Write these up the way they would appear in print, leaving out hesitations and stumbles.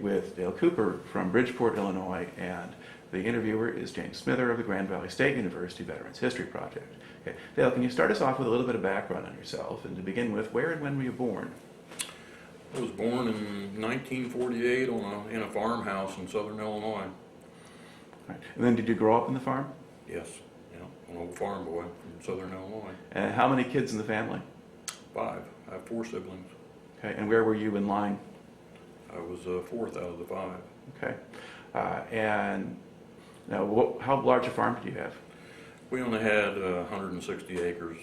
With Dale Cooper from Bridgeport, Illinois, and the interviewer is James Smither of the Grand Valley State University Veterans History Project. Okay. Dale, can you start us off with a little bit of background on yourself, and to begin with, where and when were you born? I was born in 1948 in a farmhouse in southern Illinois. Right. And then did you grow up in the farm? Yes, an old farm boy from southern Illinois. And how many kids in the family? 5. I have 4 siblings. Okay. And where were you in line? I was 4th out of the 5. Okay. And now, how large a farm did you have? We only had 160 acres.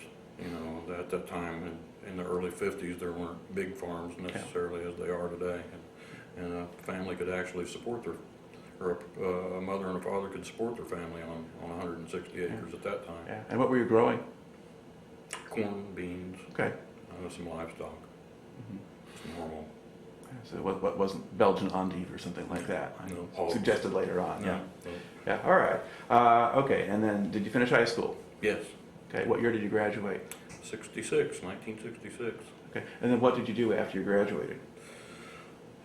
At that time in the early 50s, there weren't big farms necessarily as they are today, and a family could actually support a mother and a father could support their family on 160 acres at that time. Yeah. And what were you growing? Corn, beans, okay, some livestock, some normal. So what wasn't Belgian endive or something like that? No, suggested later on. No, Yeah. All right. Okay. And then, did you finish high school? Yes. Okay. What year did you graduate? 1966. Okay. And then, what did you do after you graduated?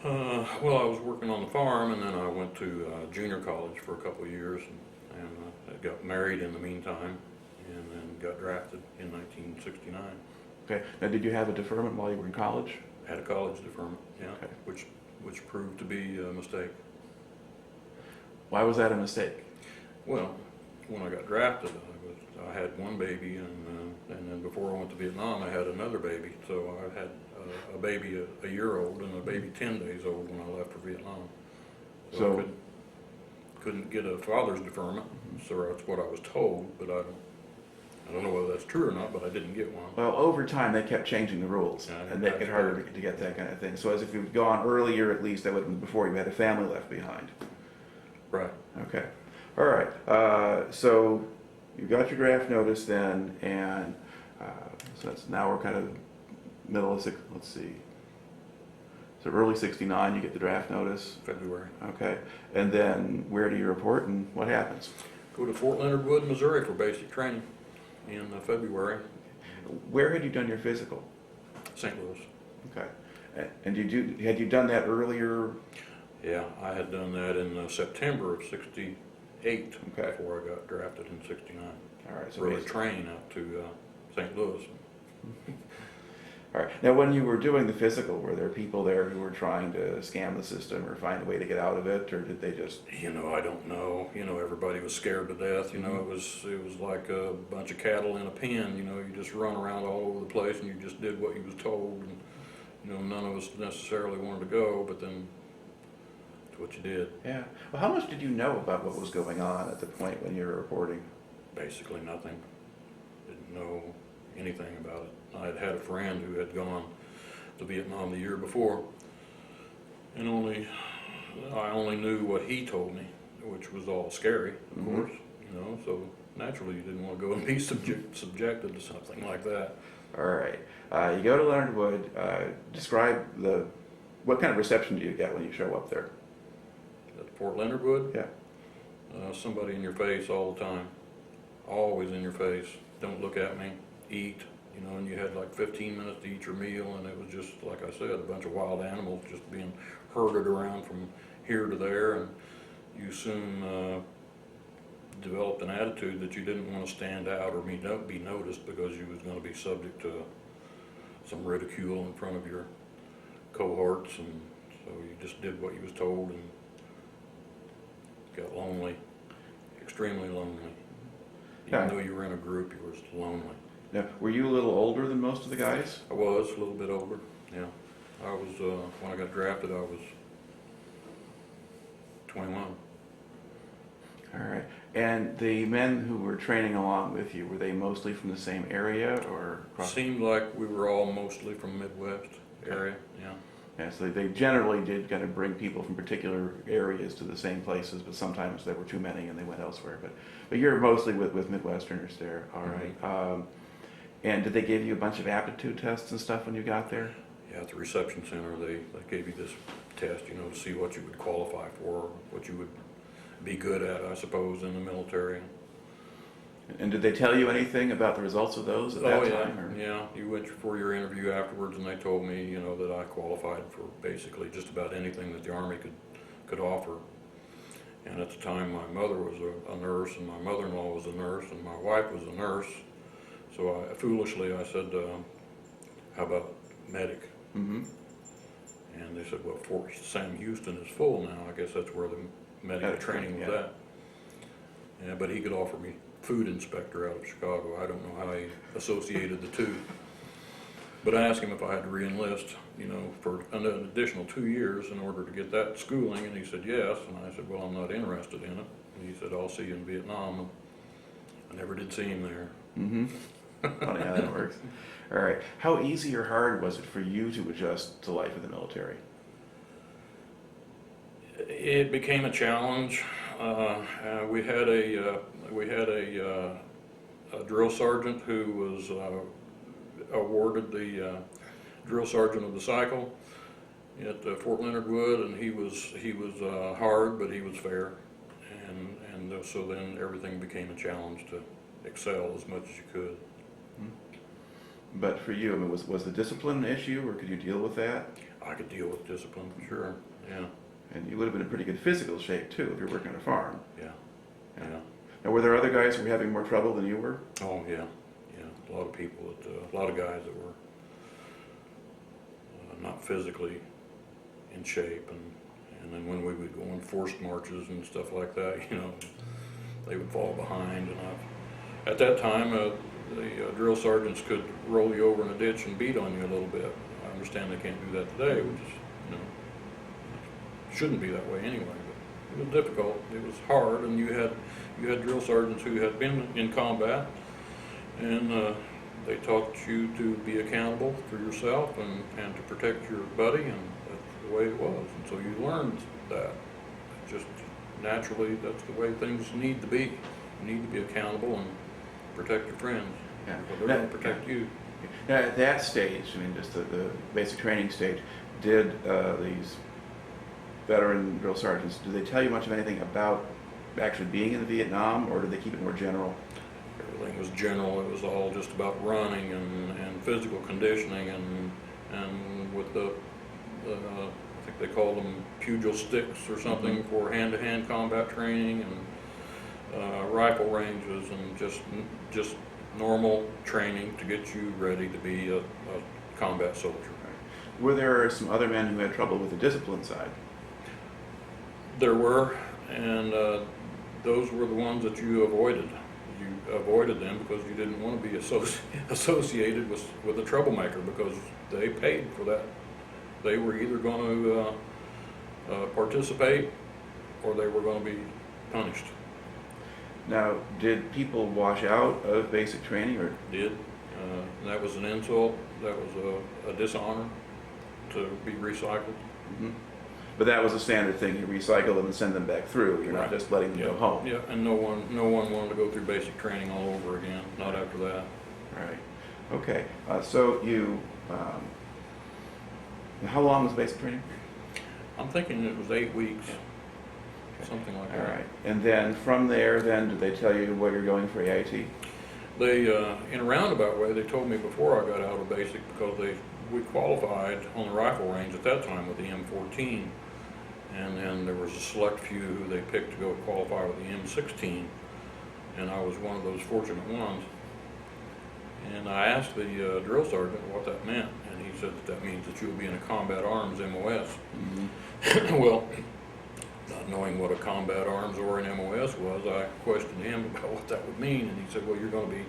Well, I was working on the farm, and then I went to junior college for a couple of years, and I got married in the meantime, and then got drafted in 1969. Okay. Now, did you have a deferment while you were in college? Had a college deferment, yeah, okay. which proved to be a mistake. Why was that a mistake? Well, when I got drafted, I had one baby, and then before I went to Vietnam, I had another baby. So I had a baby a year old and a baby 10 days old when I left for Vietnam. So I couldn't get a father's deferment. So that's what I was told, but I don't know whether that's true or not, but I didn't get one. Well, over time, they kept changing the rules and make it harder to get that kind of thing. So as if you'd gone earlier, at least, that would have been before you had a family left behind. Right. Okay. All right. So you got your draft notice then, and so now we're kind of middle of, let's see. So early 69, you get the draft notice. February. Okay. And then where do you report and what happens? Go to Fort Leonard, Missouri for basic training in February. Where had you done your physical? St. Louis. Okay. And had you done that earlier? Yeah, I had done that in September of '68 before I got drafted in '69. All right. So really train out to St. Louis. All right. Now, when you were doing the physical, were there people there who were trying to scam the system or find a way to get out of it, or did they just? I don't know. Everybody was scared to death. It was like a bunch of cattle in a pen. You just run around all over the place and you just did what you was told. And none of us necessarily wanted to go, but then that's what you did. Yeah. Well, how much did you know about what was going on at the point when you were reporting? Basically nothing. Didn't know anything about it. I had a friend who had gone to Vietnam the year before, and I only knew what he told me, which was all scary, of course. So naturally you didn't want to go and be subjected to something like that. All right. You go to Leonard Wood. Describe what kind of reception do you get when you show up there? At Fort Leonard Wood? Yeah. Somebody in your face all the time. Always in your face. Don't look at me. Eat. And you had like 15 minutes to eat your meal, and it was just, like I said, a bunch of wild animals just being herded around from here to there, and you soon developed an attitude that you didn't want to stand out or be noticed because you was going to be subject to some ridicule in front of your cohorts, and so you just did what you was told and got lonely, extremely lonely. Even though you were in a group, you were just lonely. Now, were you a little older than most of the guys? I was a little bit older, yeah. I was, when I got drafted, I was 21. All right. And the men who were training along with you, were they mostly from the same area or across? Seemed like we were all mostly from Midwest area, yeah. Yeah, so they generally did kind of bring people from particular areas to the same places, but sometimes there were too many and they went elsewhere. But you're mostly with Midwesterners there, all right. And did they give you a bunch of aptitude tests and stuff when you got there? Yeah, at the reception center, they gave you this test, to see what you would qualify for, what you would be good at, I suppose, in the military. And did they tell you anything about the results of those at that time? Or? Yeah. You went for your interview afterwards, and they told me, you know, that I qualified for basically just about anything that the Army could offer. And at the time, my mother was a nurse, and my mother-in-law was a nurse, and my wife was a nurse. So foolishly, I said, how about medic? Mm-hmm. And they said, well, Fort Sam Houston is full now. I guess that's where the medical training was at. Yeah, but he could offer me food inspector out of Chicago. I don't know how he associated the two. But I asked him if I had to re-enlist, you know, for an additional 2 years in order to get that schooling, and he said yes. And I said, well, I'm not interested in it. And he said, I'll see you in Vietnam. And I never did see him there. Mm-hmm. Funny how that works. All right. How easy or hard was it for you to adjust to life in the military? It became a challenge. We had a drill sergeant who was awarded the drill sergeant of the cycle at Fort Leonard Wood, and he was hard, but he was fair, and so then everything became a challenge to excel as much as you could. But for you, I mean, was the discipline an issue, or could you deal with that? I could deal with discipline, for sure. Yeah. And you would have been in pretty good physical shape too if you're working on a farm. Yeah. Now, were there other guys who were having more trouble than you were? Oh yeah. A lot of people, a lot of guys that were not physically in shape, and then when we would go on forced marches and stuff like that, you know, they would fall behind. And at that time, the drill sergeants could roll you over in a ditch and beat on you a little bit. I understand they can't do that today, which is, you know, shouldn't be that way anyway. But it was difficult. It was hard, and you had drill sergeants who had been in combat, and they taught you to be accountable for yourself and to protect your buddy, and that's the way it was. And so you learned that. Just naturally, that's the way things need to be. You need to be accountable and protect your friends. Yeah. They're going to protect you. Now, at that stage, I mean, just the basic training stage, did these veteran drill sergeants, did they tell you much of anything about actually being in Vietnam, or did they keep it more general? Everything was general. It was all just about running and physical conditioning, and with the I think they called them pugil sticks or something for hand-to-hand combat training, and rifle ranges, and just normal training to get you ready to be a combat soldier. Right. Were there some other men who had trouble with the discipline side? There were, and those were the ones that you avoided. You avoided them because you didn't want to be associated with a troublemaker, because they paid for that. They were either going to participate or they were going to be punished. Now, did people wash out of basic training, or? Did. That was an insult. That was a dishonor to be recycled. Mm-hmm. But that was a standard thing. You recycle them and send them back through. You're not just letting them go home. Yeah, and no one wanted to go through basic training all over again. Not after that. Right. Okay. So you, how long was basic training? I'm thinking it was 8 weeks, something like that. All right. And then from there, then did they tell you where you're going for AIT? They, in a roundabout way, they told me before I got out of basic, because we qualified on the rifle range at that time with the M14. And then there was a select few who they picked to go qualify with the M16, and I was one of those fortunate ones. And I asked the drill sergeant what that meant, and he said that means that you'll be in a combat arms MOS. Mm-hmm. Well, not knowing what a combat arms or an MOS was, I questioned him about what that would mean, and he said, well, you're going to be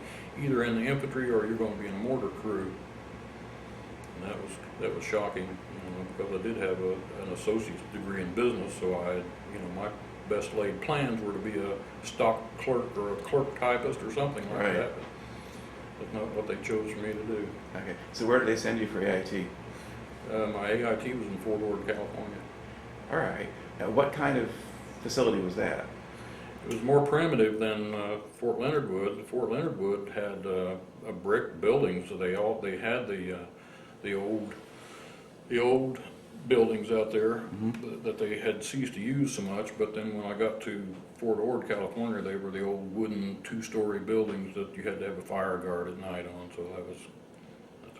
either in the infantry or you're going to be in a mortar crew. And that was shocking, you know, because I did have an associate's degree in business, so my best laid plans were to be a stock clerk or a clerk typist or something like that. But that's not what they chose for me to do. Okay. So where did they send you for AIT? My AIT was in Fort Ord, California. All right. Now, what kind of facility was that? It was more primitive than Fort Leonard Wood. Fort Leonard Wood had a brick building, so they had the old buildings out there that they had ceased to use so much. But then when I got to Fort Ord, California, they were the old wooden two-story buildings that you had to have a fire guard at night on, so that's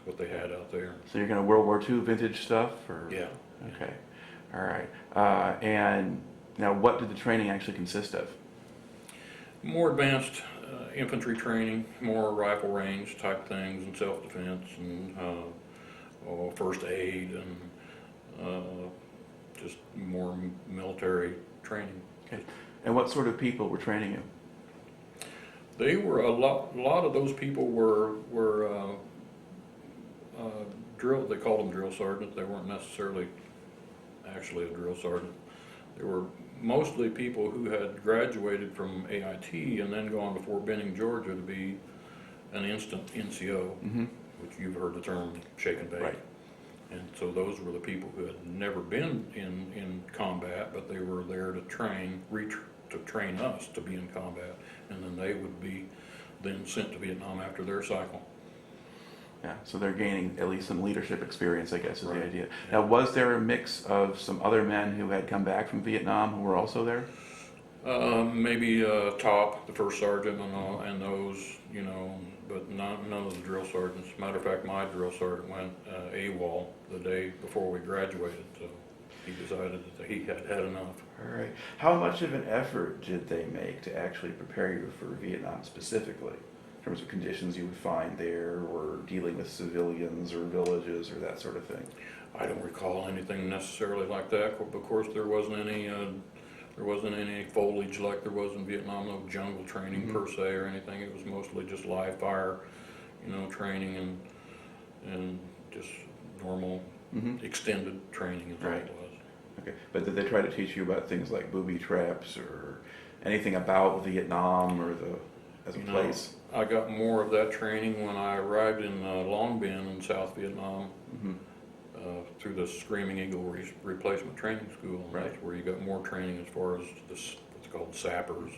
what they had out there. So you're going to World War II vintage stuff, or? Yeah. Okay, all right. And now, what did the training actually consist of? More advanced infantry training, more rifle range type things, and self-defense, and first aid, and just more military training. Okay. And what sort of people were training you? They were a lot of those people were drill. They called them drill sergeants. They weren't necessarily actually a drill sergeant. They were mostly people who had graduated from AIT and then gone to Fort Benning, Georgia, to be an instant NCO, which you've heard the term shake and bake. Right. And so those were the people who had never been in combat, but they were there to train us to be in combat, and then they would be then sent to Vietnam after their cycle. Yeah, so they're gaining at least some leadership experience, I guess, is Right. the idea. Yeah. Now, was there a mix of some other men who had come back from Vietnam who were also there? Maybe Top, the first sergeant, and those, you know, but none of the drill sergeants. Matter of fact, my drill sergeant went AWOL the day before we graduated, so he decided that he had had enough. All right. How much of an effort did they make to actually prepare you for Vietnam specifically, in terms of conditions you would find there, or dealing with civilians or villages or that sort of thing? I don't recall anything necessarily like that. Of course, there wasn't any foliage like there was in Vietnam, no jungle training per se or anything. It was mostly just live fire, you know, training and just normal extended training is all Right. it was. Okay. But did they try to teach you about things like booby traps or anything about Vietnam or as a place? I got more of that training when I arrived in Long Binh in South Vietnam through the Screaming Eagle Replacement Training School. And Right. That's where you got more training as far as what's called sappers.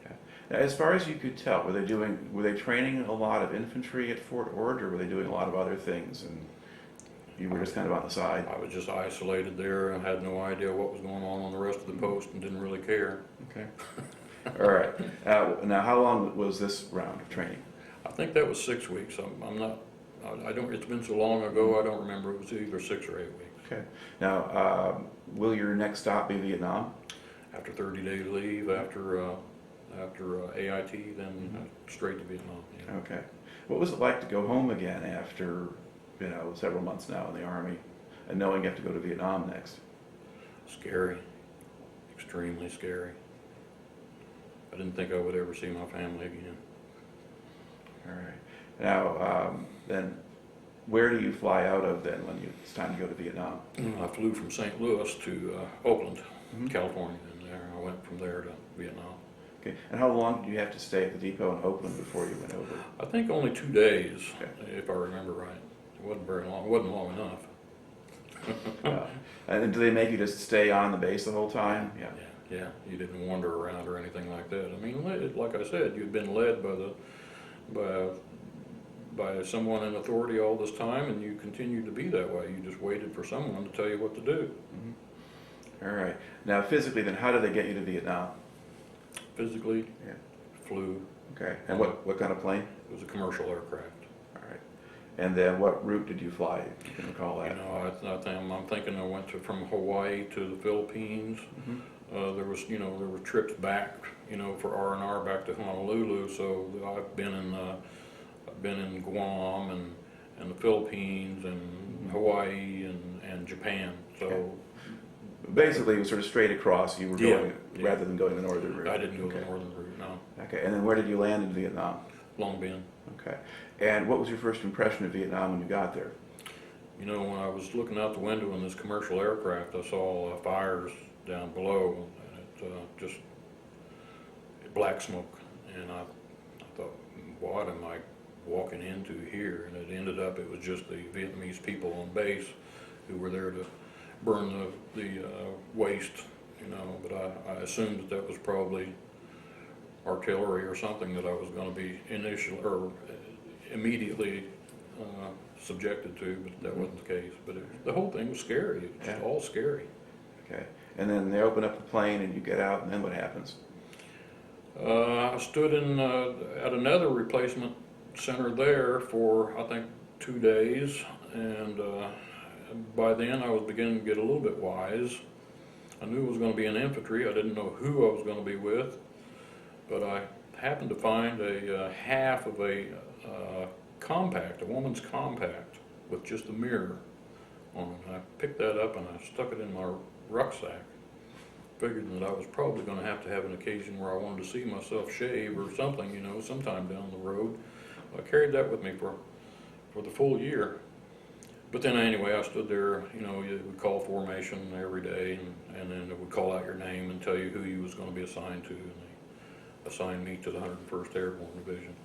Okay. Now, as far as you could tell, were they training a lot of infantry at Fort Ord, or were they doing a lot of other things, and you were just kind of on the side? I was just isolated there and had no idea what was going on the rest of the post and didn't really care. Okay. All right. Now, how long was this round of training? I think that was 6 weeks. It's been so long ago, I don't remember. It was either 6 or 8 weeks. Okay. Now, will your next stop be Vietnam? After 30-day leave, after AIT, then straight to Vietnam. Yeah. Okay. What was it like to go home again after, several months now in the Army, and knowing you have to go to Vietnam next? Scary, extremely scary. I didn't think I would ever see my family again. All right. Now, then, where do you fly out of then when it's time to go to Vietnam? I flew from St. Louis to Oakland, California, and I went from there to Vietnam. Okay. And how long did you have to stay at the depot in Oakland before you went over? I think only 2 days, Okay. if I remember right. It wasn't very long. It wasn't long enough. And do they make you just stay on the base the whole time? Yeah. Yeah. You didn't wander around or anything like that. I mean, like I said, you'd been led by someone in authority all this time, and you continued to be that way. You just waited for someone to tell you what to do. All right. Now, physically, then, how did they get you to Vietnam? Physically, Yeah. flew. Okay. And what kind of plane? It was a commercial aircraft. All right. And then what route did you fly? If you can recall that. You know, I'm thinking I went from Hawaii to the Philippines. There were trips back, for R&R back to Honolulu. So I've been in Guam and the Philippines and Hawaii and Japan. So. Okay. Basically, it was sort of straight across. You were going rather than going the northern route. I didn't go the northern route, no. Okay. And then where did you land in Vietnam? Long Binh. Okay. And what was your first impression of Vietnam when you got there? You know, when I was looking out the window in this commercial aircraft, I saw fires down below, and just black smoke. And I thought, what am I walking into here? And it was just the Vietnamese people on base who were there to burn the waste, but I assumed that was probably artillery or something that I was going to be immediately subjected to, but that wasn't the case. But the whole thing was scary. It was just all scary. Okay. and then they open up the plane and you get out, and then what happens? I stood in at another replacement center there for, I think, 2 days, and by then I was beginning to get a little bit wise. I knew it was going to be in infantry. I didn't know who I was going to be with, but I happened to find a half of a compact, a woman's compact, with just a mirror on it. I picked that up and I stuck it in my rucksack. Figured that I was probably going to have an occasion where I wanted to see myself shave or something, you know, sometime down the road. I carried that with me for the full year. But then anyway, I stood there, you know, you would call formation every day, and then it would call out your name and tell you who you was going to be assigned to, and they assigned me to the 101st Airborne Division.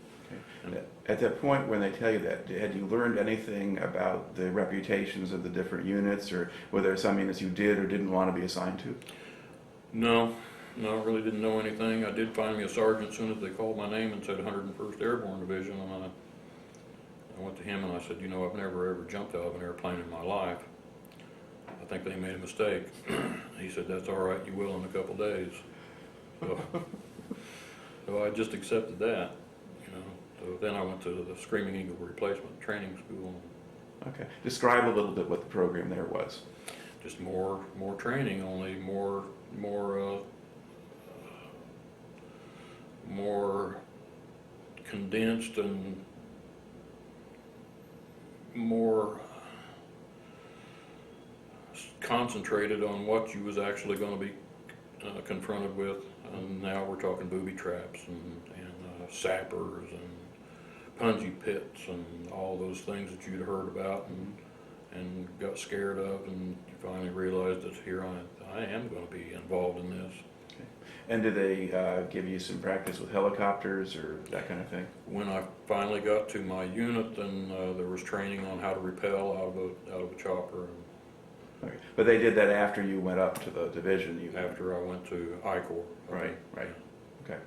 Okay. At that point when they tell you that, had you learned anything about the reputations of the different units, or were there some units you did or didn't want to be assigned to? No, I really didn't know anything. I did find me a sergeant as soon as they called my name and said 101st Airborne Division, and I went to him and I said, you know, I've never ever jumped out of an airplane in my life. I think they made a mistake. He said, that's all right, you will in a couple days. So I just accepted that, you know. So then I went to the Screaming Eagle Replacement Training School. Okay. Describe a little bit what the program there was. Just more training, only more condensed and more concentrated on what you was actually going to be confronted with. And now we're talking booby traps and sappers and punji pits and all those things that you'd heard about and got scared of, and you finally realized that here I am going to be involved in this. Okay. And did they give you some practice with helicopters or that kind of thing? When I finally got to my unit, then there was training on how to rappel out of a chopper. Okay. But they did that after you went up to the division? After I went to I Corps. Right. Okay.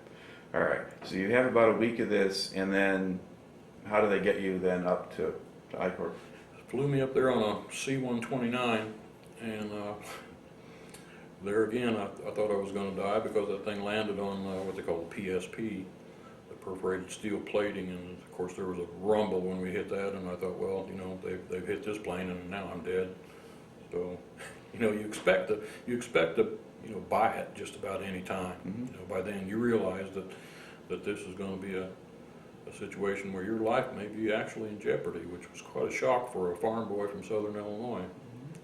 All right. So you have about a week of this, and then how do they get you then up to I Corps? Flew me up there on a C-129, and there again, I thought I was going to die because that thing landed on what they call the PSP, the perforated steel plating, and of course there was a rumble when we hit that, and I thought, well, you know, they've hit this plane, and now I'm dead. So, you know, you expect to you know, buy it just about any time. Mm-hmm. You know, by then you realize that this is going to be a situation where your life may be actually in jeopardy, which was quite a shock for a farm boy from southern Illinois,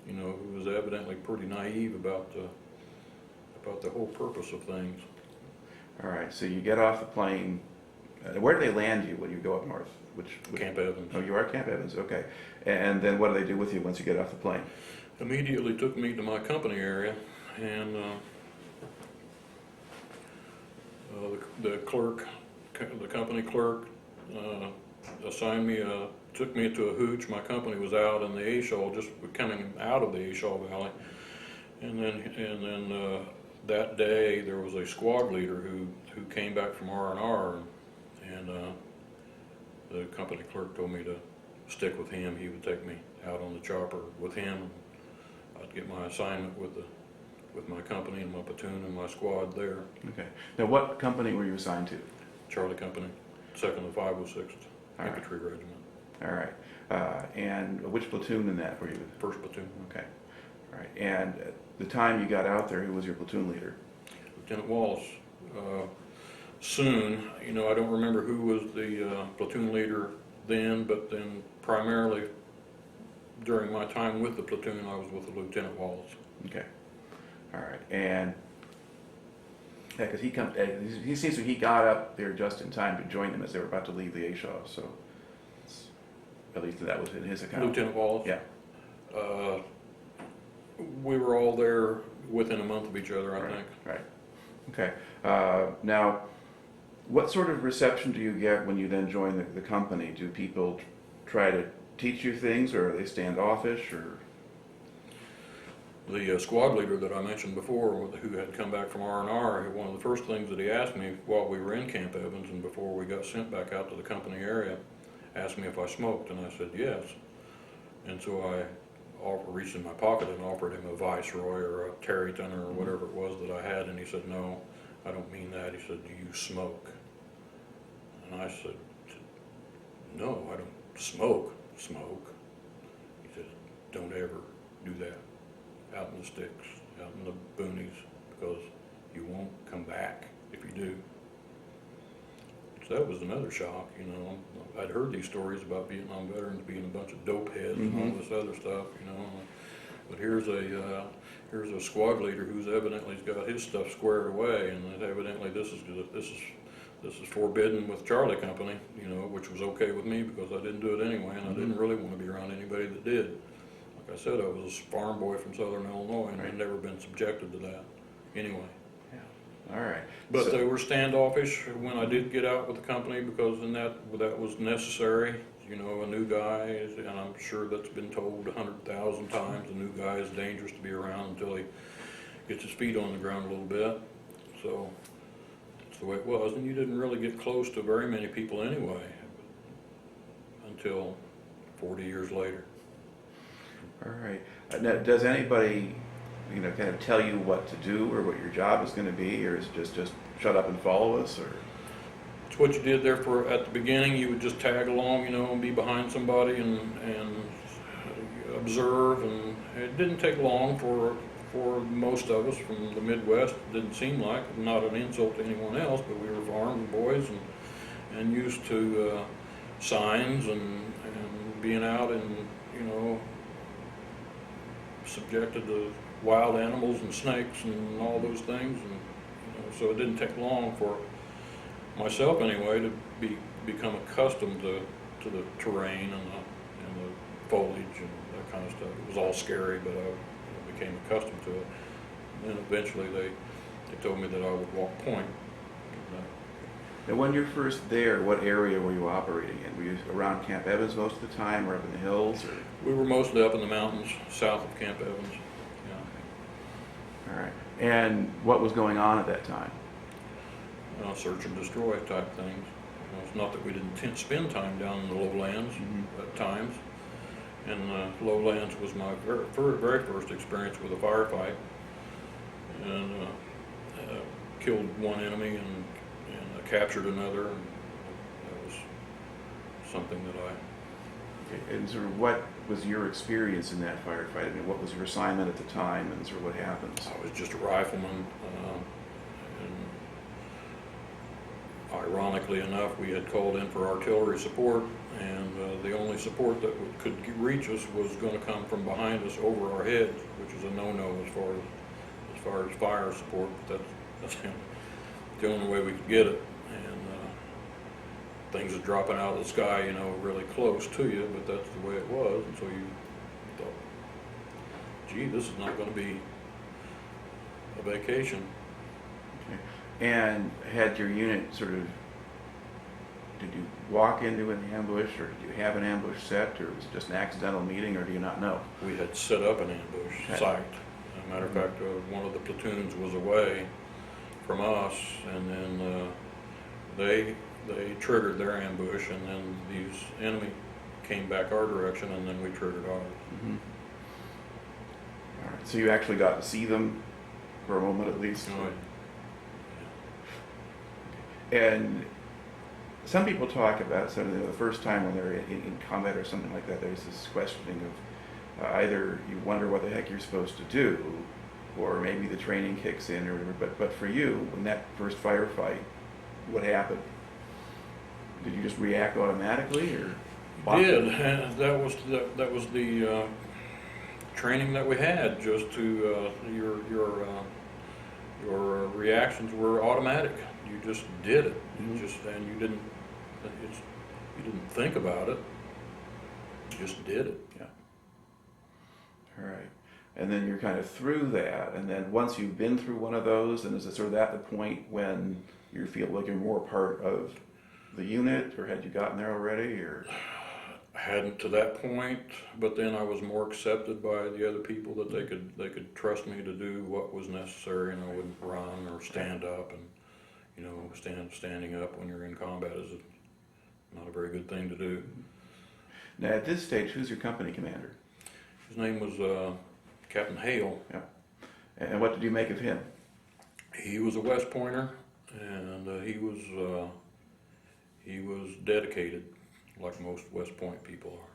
you know, who was evidently pretty naive about the whole purpose of things. All right, so you get off the plane. Where do they land you when you go up north? Which Camp Evans. Oh, you are at Camp Evans, okay. And then what do they do with you once you get off the plane? Immediately took me to my company area, and the company clerk assigned me, took me to a hooch. My company was out in the Ashall, just coming out of the Ashall Valley, and then that day there was a squad leader who came back from R&R, and the company clerk told me to stick with him. He would take me out on the chopper with him. I'd get my assignment with my company and my platoon and my squad there. Okay. Now, what company were you assigned to? Charlie Company, 2nd of 506th Infantry Regiment. All right. And which platoon in that were you? 1st Platoon. Okay. All right. And at the time you got out there, who was your platoon leader? Lieutenant Wallace. Soon, you know, I don't remember who was the platoon leader then, but then primarily during my time with the platoon, I was with Lieutenant Wallace. Okay. All right. And yeah, because he seems to he got up there just in time to join them as they were about to leave the Ashall. So at least that was in his account. Lieutenant Wallace. Yeah. We were all there within a month of each other, I think. Right. Okay. Now, what sort of reception do you get when you then join the company? Do people try to teach you things, or are they standoffish, or? The squad leader that I mentioned before, who had come back from R&R, one of the first things that he asked me while we were in Camp Evans and before we got sent back out to the company area, asked me if I smoked, and I said yes. And so reached in my pocket and offered him a Viceroy or a Tarryton or whatever it was that I had, and he said, "No, I don't mean that." He said, "Do you smoke?" And I said, "No, I don't smoke. He said, "Don't ever do that out in the sticks, out in the boonies, because you won't come back if you do." So that was another shock, you know. I'd heard these stories about Vietnam veterans being a bunch of dope heads and all this other stuff, you know. But here's a squad leader who's evidently got his stuff squared away, and evidently this is forbidden with Charlie Company, you know, which was okay with me because I didn't do it anyway, and I didn't really want to be around anybody that did. Like I said, I was a farm boy from southern Illinois, and I'd never been subjected to that anyway. All right. But So- they were standoffish when I did get out with the company, because that was necessary. You know, a new guy, and I'm sure that's been told 100,000 times, a new guy is dangerous to be around until he gets his feet on the ground a little bit. So that's the way it was, and you didn't really get close to very many people anyway until 40 years later. All right. Now, does anybody, you know, kind of tell you what to do or what your job is going to be, or is it just shut up and follow us, or? It's what you did there at the beginning. You would just tag along, you know, and be behind somebody and observe, and it didn't take long for most of us from the Midwest. It didn't seem like, not an insult to anyone else, but we were farm boys and used to signs and being out and, you know, subjected to wild animals and snakes and all those things, and you know, so it didn't take long for myself anyway to become accustomed to the terrain and the foliage and that kind of stuff. It was all scary, but I became accustomed to it. And then eventually they told me that I would walk point. Now, when you're first there, what area were you operating in? Were you around Camp Evans most of the time, or up in the hills, or? We were mostly up in the mountains south of Camp Evans. All right. And what was going on at that time? Search and destroy type things. You know, it's not that we didn't spend time down in the lowlands at times. And lowlands was my very first experience with a firefight. And killed one enemy and captured another. And that was something that And sort of what was your experience in that firefight? I mean, what was your assignment at the time, and sort of what happens? I was just a rifleman. And ironically enough, we had called in for artillery support, and the only support that could reach us was going to come from behind us over our heads, which is a no-no as far as fire support. But that's the only way we could get it. And things are dropping out of the sky, you know, really close to you, but that's the way it was. And so you thought, gee, this is not going to be a vacation. Okay. And had your unit sort of, did you walk into an ambush, or did you have an ambush set, or was it just an accidental meeting, or do you not know? We had set up an ambush site. As a matter of fact, one of the platoons was away from us, and then they triggered their ambush, and then these enemy came back our direction, and then we triggered ours. All right. So you actually got to see them for a moment at least? Oh, And some people talk about the first time when they're in combat or something like that, there's this questioning of either you wonder what the heck you're supposed to do, or maybe the training kicks in or whatever. But for you, in that first firefight, what happened? Did you just react automatically, or? did, and that was the training that we had. Just to your reactions were automatic. You just did it. You didn't think about it. You just did it. Yeah. All right. And then you're kind of through that, and then once you've been through one of those, then is it sort of at the point when you feel like you're more part of the unit, or had you gotten there already, or? I hadn't to that point, but then I was more accepted by the other people that they could trust me to do what was necessary, and I wouldn't run or stand up, and you know, standing up when you're in combat is not a very good thing to do. Now at this stage, who's your company commander? His name was Captain Hale. Yeah. And what did you make of him? He was a West Pointer, and he was dedicated, like most West Point people are.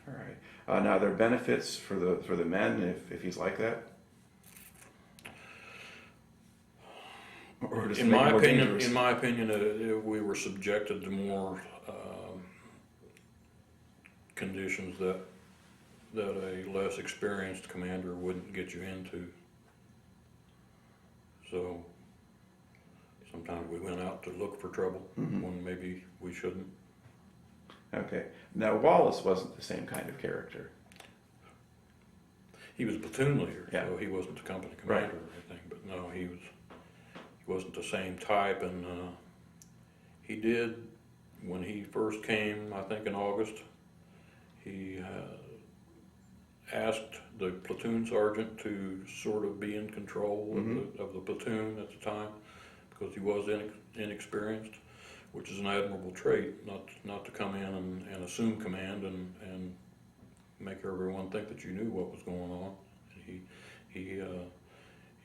All right. Now, are there benefits for the men if he's like that? Or does it In make it my more opinion, dangerous? we were subjected to more conditions that a less experienced commander wouldn't get you into. So sometimes we went out to look for trouble when maybe we shouldn't. Okay. Now, Wallace wasn't the same kind of character. He was platoon leader, Yeah. so he wasn't the company commander Right. or anything. But no, he wasn't the same type, and he did when he first came. I think in August, he asked the platoon sergeant to sort of be in control of the platoon at the time, because he was inexperienced, which is an admirable trait, not to come in and assume command and make everyone think that you knew what was going on.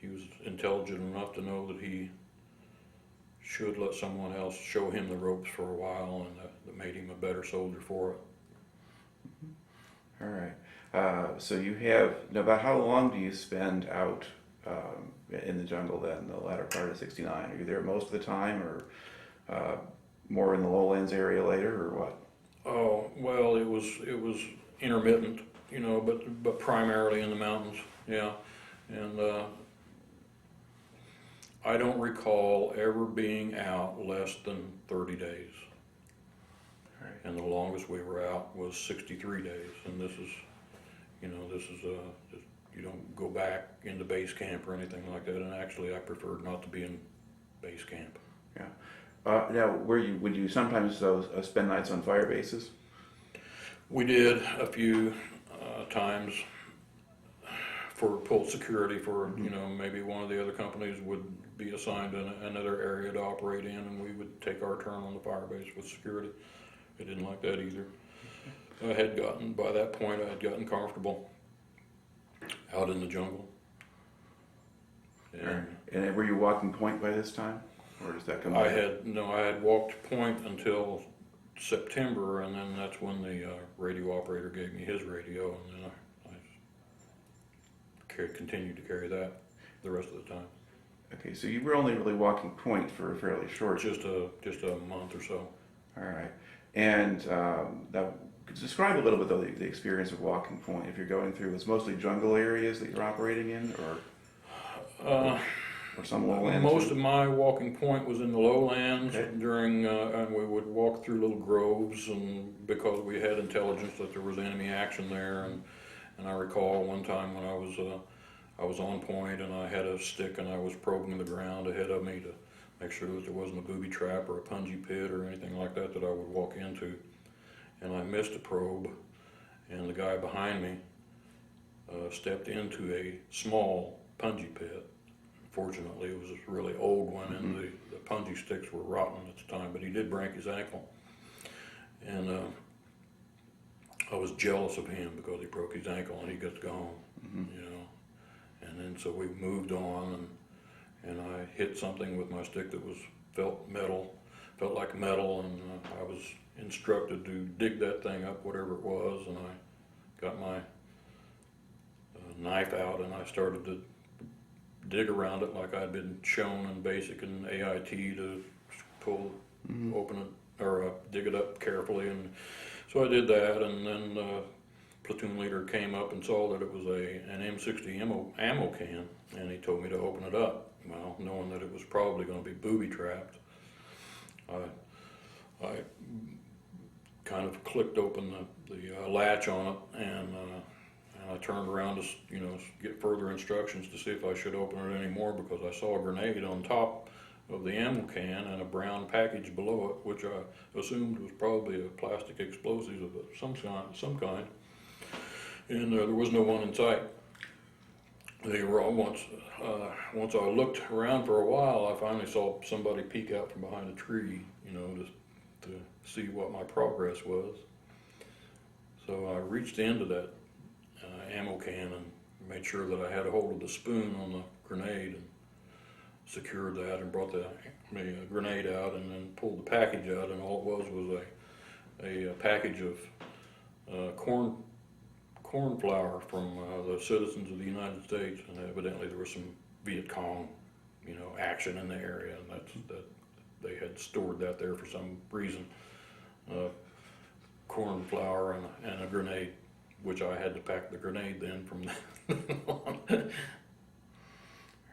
He was intelligent enough to know that he should let someone else show him the ropes for a while, and that made him a better soldier for it. All right. So you have, now about how long do you spend out in the jungle then, the latter part of '69? Are you there most of the time, or more in the lowlands area later, or what? Oh, well, it was intermittent, you know, but primarily in the mountains, yeah. And I don't recall ever being out less than 30 days. Right. And the longest we were out was 63 days. And this is, you don't go back into base camp or anything like that. And actually, I preferred not to be in base camp. Yeah. Now, would you sometimes spend nights on fire bases? We did a few times for post security. For maybe one of the other companies would be assigned another area to operate in, and we would take our turn on the fire base with security. I didn't like that either. By that point, I had gotten comfortable out in the jungle. And were you walking point by this time, or does that come I later? had walked point until September, and then that's when the radio operator gave me his radio, and then I continued to carry that the rest of the time. Okay, so you were only really walking point for a fairly short. Just a month or so. All right, and now describe a little bit though the experience of walking point. If you're going through, it's mostly jungle areas that you're operating in, or some lowlands. Most of my walking point was in the lowlands. Okay. During, and we would walk through little groves, and because we had intelligence that there was enemy action there, and I recall one time when I was on point and I had a stick and I was probing the ground ahead of me to make sure that there wasn't a booby trap or a punji pit or anything like that I would walk into, and I missed a probe, and the guy behind me stepped into a small punji pit. Fortunately, it was a really old one, and the punji sticks were rotten at the time, but he did break his ankle. And I was jealous of him because he broke his ankle and he got to go home, And then so we moved on, and I hit something with my stick that felt like metal, and I was instructed to dig that thing up, whatever it was, and I got my knife out and I started to dig around it like I'd been shown in basic and AIT to pull, open it, or dig it up carefully. And so I did that, and then the platoon leader came up and saw that it was an M60 ammo can, and he told me to open it up. Well, knowing that it was probably going to be booby trapped, I kind of clicked open the latch on it, and I turned around to get further instructions to see if I should open it anymore, because I saw a grenade on top of the ammo can and a brown package below it, which I assumed was probably a plastic explosive of some kind. And there was no one in sight. They were all once I looked around for a while, I finally saw somebody peek out from behind a tree, to see what my progress was. So I reached into that ammo can and made sure that I had a hold of the spoon on the grenade and secured that and brought the grenade out and then pulled the package out, and all it was a package of corn flour from the citizens of the United States, and evidently there was some Viet Cong, action in the area, and that they had stored that there for some reason. Corn flour and a grenade, which I had to pack the grenade then from then on.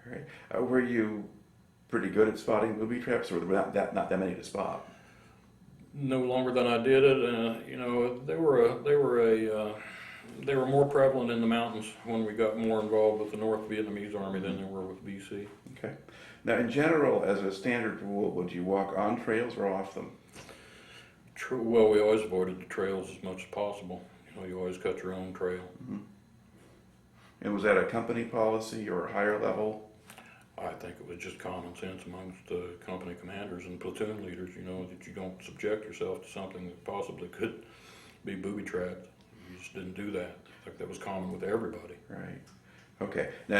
All right. Were you pretty good at spotting booby traps, or were there not that many to spot? No longer than I did it. They were more prevalent in the mountains when we got more involved with the North Vietnamese Army than they were with BC. Okay. Now, in general, as a standard rule, would you walk on trails or off them? True. Well, we always avoided the trails as much as possible. You always cut your own trail. Mm-hmm. And was that a company policy or a higher level? I think it was just common sense amongst company commanders and platoon leaders, that you don't subject yourself to something that possibly could be booby-trapped. You just didn't do that. I think that was common with everybody. Right. Okay. Now,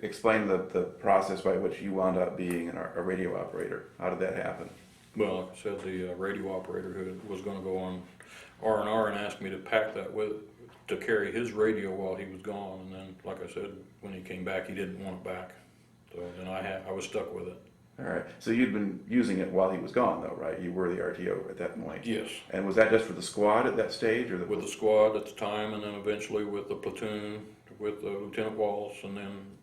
explain the process by which you wound up being a radio operator. How did that happen? Well, like I said, the radio operator who was going to go on R&R and asked me to pack that to carry his radio while he was gone, and then, like I said, when he came back, he didn't want it back. So then I was stuck with it. All right. So you'd been using it while he was gone, though, right? You were the RTO at that point. Yes. And was that just for the squad at that stage, or with the squad at the time, and then eventually with the platoon with Lieutenant Wallace, and then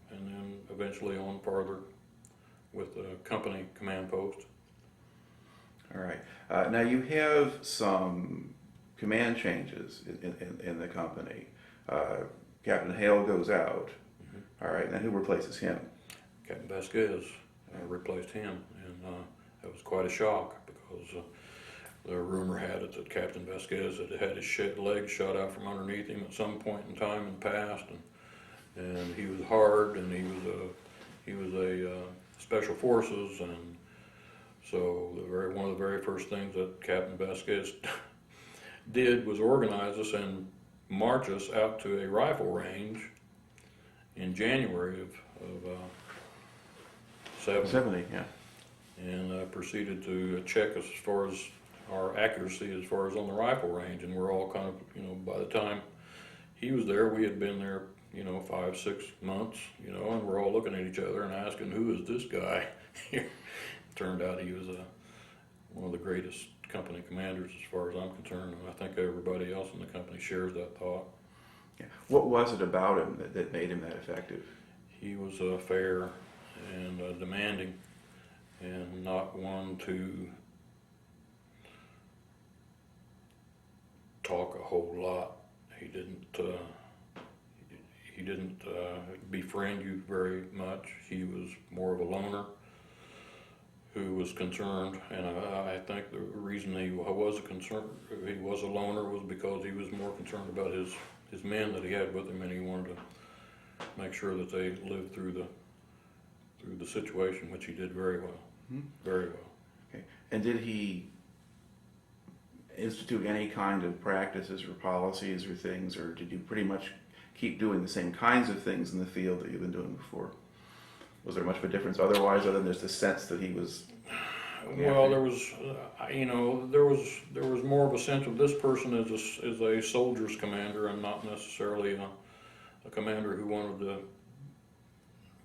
eventually on farther with the company command post. All right. Now you have some command changes in the company. Captain Hale goes out. Mm-hmm. All right. Now who replaces him? Captain Vasquez replaced him, and it was quite a shock because the rumor had it that Captain Vasquez had his legs shot out from underneath him at some point in time in the past, and he was hard, and he was a special forces, and so one of the very first things that Captain Vasquez did was organize us and march us out to a rifle range in January of 70, yeah. And proceeded to check us as far as our accuracy as far as on the rifle range, and we're all kind of, by the time he was there, we had been there, 5-6 months, and we're all looking at each other and asking, who is this guy? Turned out he was one of the greatest company commanders as far as I'm concerned, and I think everybody else in the company shares that thought. Yeah. What was it about him that made him that effective? He was fair and demanding, and not one to talk a whole lot. He didn't befriend you very much. He was more of a loner who was concerned, and I think the reason he was a loner was because he was more concerned about his men that he had with him, and he wanted to make sure that they lived through the situation, which he did very well. Mm-hmm. Very well. Okay. And did he institute any kind of practices or policies or things, or did you pretty much keep doing the same kinds of things in the field that you've been doing before? Was there much of a difference otherwise, other than just the sense that he was? Well, there was, there was more of a sense of this person is a soldier's commander, and not necessarily a commander who wanted to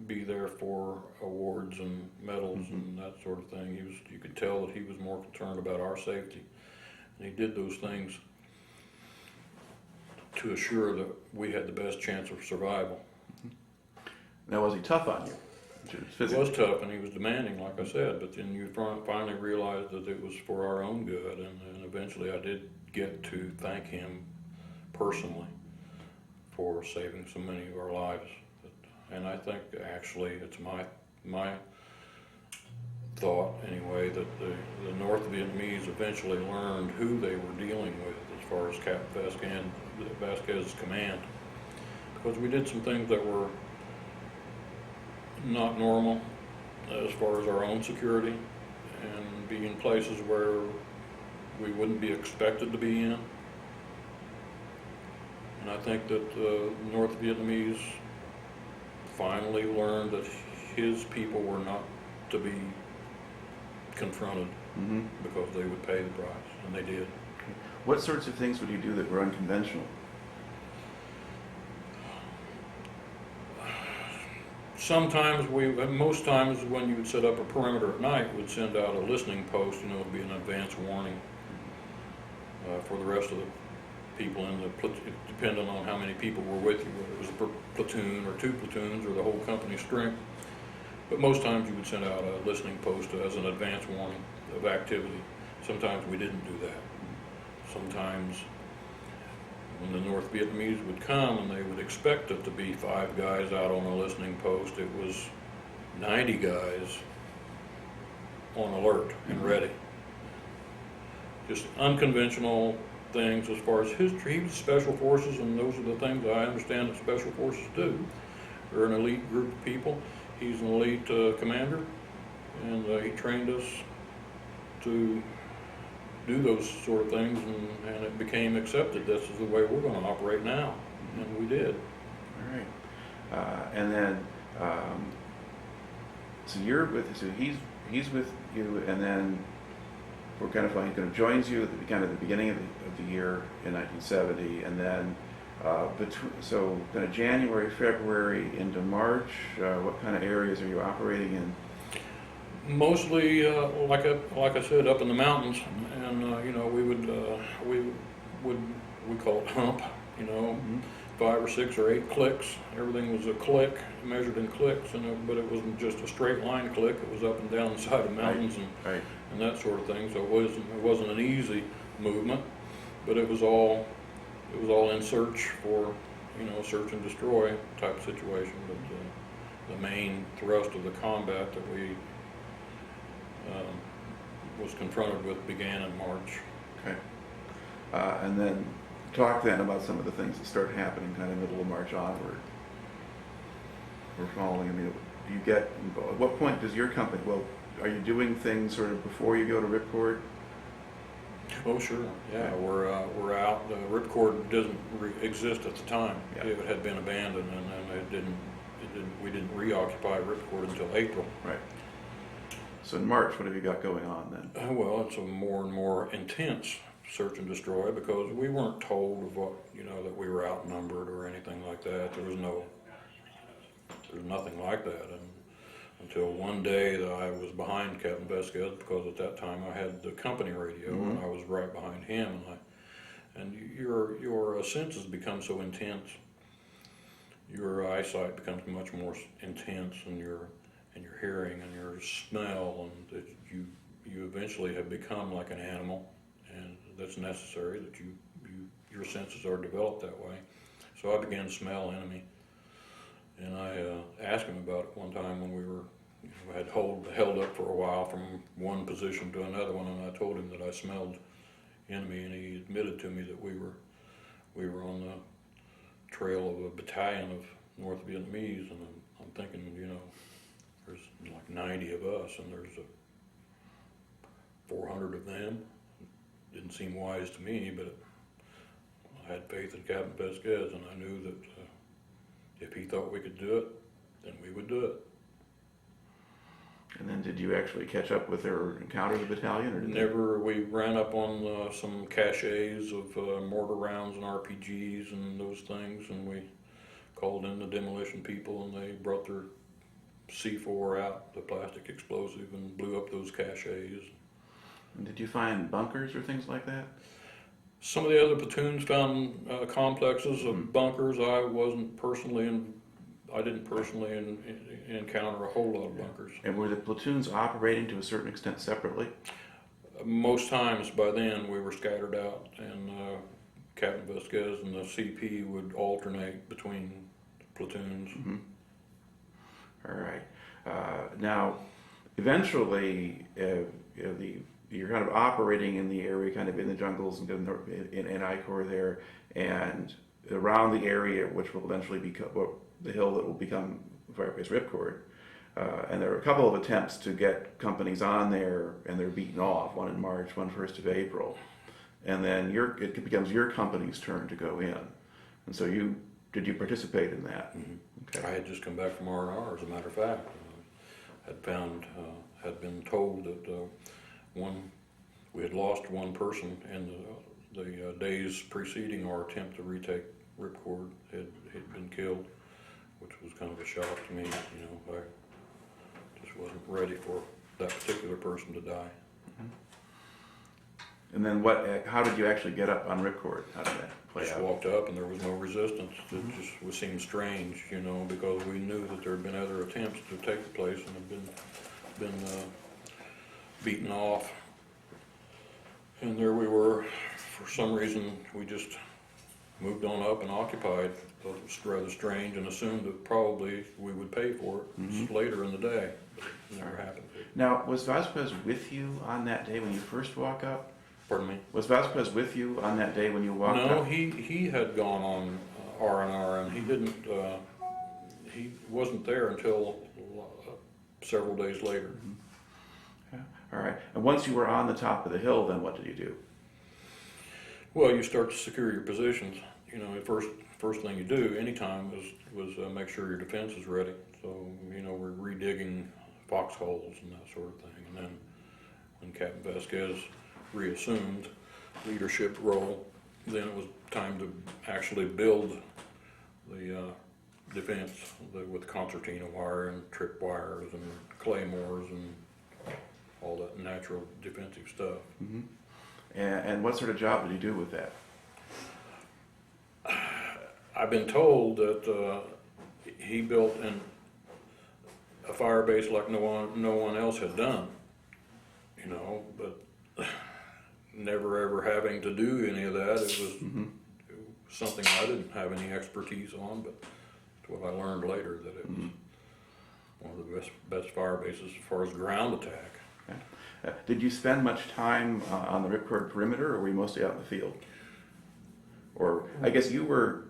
be there for awards and medals. Mm-hmm. And that sort of thing. You could tell that he was more concerned about our safety, and he did those things to assure that we had the best chance of survival. Mm-hmm. Now, was he tough on you? He was tough, and he was demanding, like I said, but then you finally realized that it was for our own good, and eventually I did get to thank him personally for saving so many of our lives. And I think actually it's my thought anyway that the North Vietnamese eventually learned who they were dealing with as far as Captain Vasquez's command, because we did some things that were not normal as far as our own security, and be in places where we wouldn't be expected to be in. And And I think that North Vietnamese finally learned that his people were not to be confronted Mm-hmm. because they would pay the price, and they did. What sorts of things would you do that were unconventional? Sometimes most times when you would set up a perimeter at night, we'd send out a listening post, it would be an advance warning for the rest of the people in the platoon, depending on how many people were with you, whether it was a platoon or 2 platoons or the whole company's strength. But most times you would send out a listening post as an advance warning of activity. Sometimes we didn't do that. Sometimes when the North Vietnamese would come and they would expect it to be 5 guys out on a listening post, it was 90 guys on alert and ready. Just unconventional things as far as history. He was special forces, and those are the things I understand that special forces do. They're an elite group of people. He's an elite commander, and he trained us to do those sort of things, and it became accepted. This is the way we're going to operate now, and we did. All right. And then, so he's with you, and then we're kind of joins you at the kind of the beginning of the year in 1970, and then so kind of January, February into March. What kind of areas are you operating in? Mostly, like I said, up in the mountains, and we call it hump. Mm-hmm. 5 or 6 or 8 clicks. Everything was a click, measured in clicks, but it wasn't just a straight line click. It was up and down the side of mountains and that sort of thing. So it wasn't an easy movement, but it was all in search for search and destroy type of situation. But the main thrust of the combat that we was confronted with began in March. Okay. And then talk then about some of the things that start happening kind of middle of March onward. We're following. I mean, do you get involved? At what point does your company? Well, are you doing things sort of before you go to Ripcord? Oh sure, yeah. We're out. Ripcord doesn't exist at the time. Yeah. It had been abandoned, and we didn't reoccupy Ripcord until April. Right. So in March, what have you got going on then? Well, it's a more and more intense search and destroy, because we weren't told of what that we were outnumbered or anything like that. There was nothing like that, and until one day that I was behind Captain Vasquez, because at that time I had the company radio, Mm-hmm. and I was right behind him, and your senses become so intense, your eyesight becomes much more intense, and your hearing and your smell, and that you eventually have become like an animal, and that's necessary that your senses are developed that way. So I began to smell enemy, and I asked him about it one time when we had held up for a while from one position to another one, and I told him that I smelled enemy, and he admitted to me that we were on the trail of a battalion of North Vietnamese, and I'm thinking, there's like 90 of us, and there's 400 of them. Didn't seem wise to me, but I had faith in Captain Vasquez, and I knew that if he thought we could do it, then we would do it. And then did you actually catch up with or encounter the battalion? Or Never. We ran up on some caches of mortar rounds and RPGs and those things, and we called in the demolition people, and they brought their C4 out, the plastic explosive, and blew up those caches. And did you find bunkers or things like that? Some of the other platoons found complexes of bunkers. I didn't personally encounter a whole lot of bunkers. And were the platoons operating to a certain extent separately? Most times by then we were scattered out, and Captain Vasquez and the CP would alternate between platoons. Mm-hmm. All right. Now, eventually, you're kind of operating in the area, kind of in the jungles and in I-Corps there, and around the area which will eventually become the hill that will become Firebase Ripcord. And there are a couple of attempts to get companies on there, and they're beaten off, one in March, one 1st of April. And then it becomes your company's turn to go in. And so did you participate in that? Mm-hmm. Okay. I had just come back from R&R, as a matter of fact. Had been told that we had lost one person in the days preceding our attempt to retake Ripcord. Had been killed, which was kind of a shock to me. You know, I just wasn't ready for that particular person to die. And then how did you actually get up on Ripcord? How did that play Just out? walked up and there was no resistance. It just seemed strange, you know, because we knew that there had been other attempts to take the place and had been beaten off. And there we were. For some reason, we just moved on up and occupied. Thought it was rather strange and assumed that probably we would pay for it later in the day. But it never happened. Now, was Vasquez with you on that day when you first walk up? Pardon me? Was Vasquez with you on that day when you walked up? No, he had gone on R&R and he didn't. He wasn't there until several days later. Yeah. All right. And once you were on the top of the hill, then what did you do? Well, you start to secure your positions. You know, the first thing you do anytime was make sure your defense is ready. So, you know, we're redigging foxholes and that sort of thing. And then when Captain Vasquez reassumed leadership role, then it was time to actually build the defense with concertina wire and trip wires and claymores and all that natural defensive stuff. Mm-hmm. And what sort of job did you do with that? I've been told that he built a fire base like no one else had done, you know, but never ever having to do any of that. It was something I didn't have any expertise on, but it's what I learned later, that it was one of the best fire bases as far as ground attack. Okay. Did you spend much time on the Ripcord perimeter, or were you mostly out in the field? Or I guess you were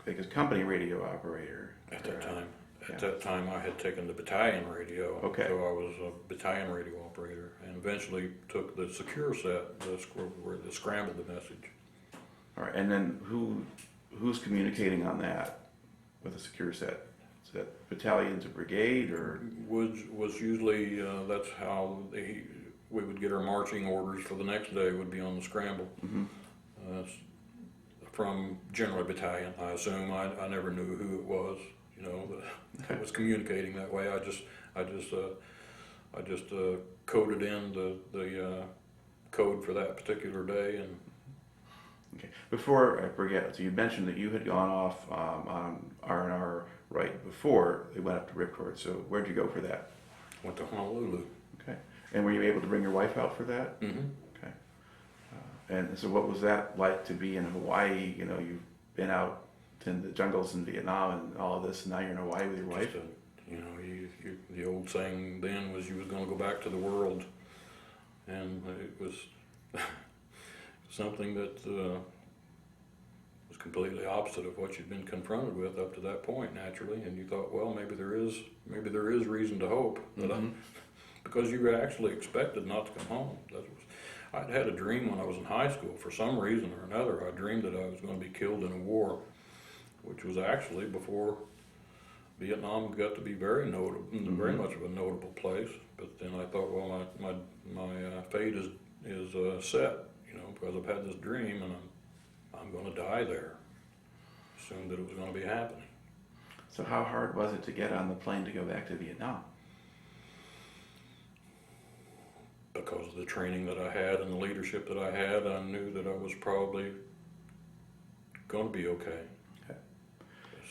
like a company radio operator At that time. Yeah. At that time, I had taken the battalion radio, Okay. so I was a battalion radio operator, and eventually took the secure set, where they scrambled the message. All right. And then who's communicating on that with a secure set? Is that battalion to brigade, or? Was usually that's how we would get our marching orders for the next day. Would be on the scramble. From generally battalion, I assume. I never knew who it was, you know, that was communicating that way. I just coded in the code for that particular day. And Okay. Before I forget, so you mentioned that you had gone off on R&R right before they went up to Ripcord. So where'd you go for that? went to Honolulu. Okay. And were you able to bring your wife out for that? Mm-hmm. Okay. And so what was that like to be in Hawaii? You know, you've been out in the jungles in Vietnam and all of this, and now you're in Hawaii with your wife? You know, the old saying then was you was going to go back to the world, and it was something that was completely opposite of what you'd been confronted with up to that point, naturally. And you thought, well, maybe there is reason to hope that because you were actually expected not to come home. I'd had a dream when I was in high school. For some reason or another, I dreamed that I was going to be killed in a war, which was actually before Vietnam got to be very notable, very much of a notable place. But then I thought, well, my fate is set, you know, because I've had this dream and I'm going to die there. Assumed that it was going to be happening. So how hard was it to get on the plane to go back to Vietnam? Because of the training that I had and the leadership that I had, I knew that I was probably going to be okay.